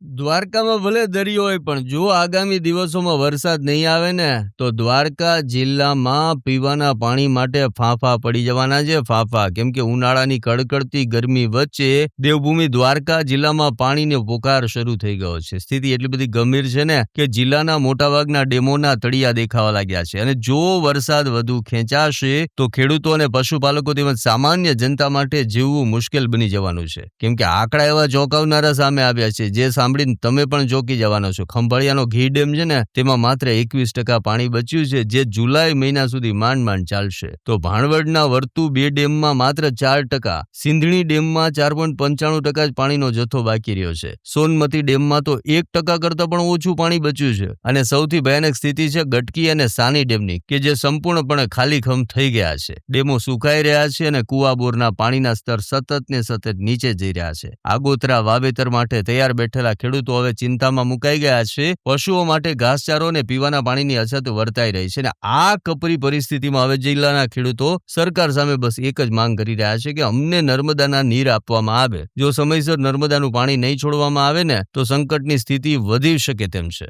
દ્વારકામાં ભલે દરિયો હોય પણ જો આગામી દિવસોમાં વરસાદ નહીં આવે ને તો દ્વારકા જિલ્લામાં પીવાના પાણી માટે ફાંફા પડી જવાના છે. ફાંફા કેમ કે ઉનાળાની કડકડતી ગરમી વચ્ચે દેવભૂમિ દ્વારકા જિલ્લામાં પાણીનો પોકાર શરૂ થઈ ગયો છે. સ્થિતિ એટલી બધી ગંભીર છે ને કે જિલ્લાના મોટાભાગના ડેમોના તળિયા દેખાવા લાગ્યા છે અને જો વરસાદ વધુ ખેંચાશે તો ખેડૂતો અને પશુપાલકો તેમજ સામાન્ય જનતા માટે જીવવું મુશ્કેલ બની જવાનું છે. કેમ કે આંકડા એવા ચોંકાવનારા સામે આવ્યા છે જે સાંભળીને તમે પણ ચોંકી જવાનો છો. ખંભાળિયાનો ઘી ડેમ છે ને તેમાં માત્ર 21% પાણી બચ્યું છે જે જુલાઈ મહિના સુધી માંડ ચાલશે. તો ભાણવડના વર્તુ 2 ડેમમાં માત્ર 4%, સિંધણી ડેમમાં 4.95% જ પાણીનો જથ્થો બાકી રહ્યો છે. સોનમતી ડેમમાં તો 1% કરતા પણ ઓછું પાણી બચ્યું છે અને સૌથી ભયાનક સ્થિતિ છે ગટકી અને સાની ડેમની કે જે સંપૂર્ણપણે ખાલીખમ થઈ ગયા છે. ડેમો સુકાઈ રહ્યા છે અને કુવા બોરના પાણીના સ્તર સતત નીચે જઈ રહ્યા છે. આગોતરા વાવેતર માટે તૈયાર બેઠેલા ખેડૂતો હવે ચિંતામાં મુકાઈ ગયા છે. પશુઓ માટે ઘાસચારો અને પીવાના પાણીની અછત વર્તાઈ રહી છે અને આ કપરી પરિસ્થિતિમાં હવે જિલ્લાના ખેડૂતો સરકાર સામે બસ એક જ માંગ કરી રહ્યા છે કે અમને નર્મદાના નીર આપવામાં આવે. જો સમયસર નર્મદાનું પાણી નહીં છોડવામાં આવે ને તો સંકટની સ્થિતિ વધી શકે તેમ છે.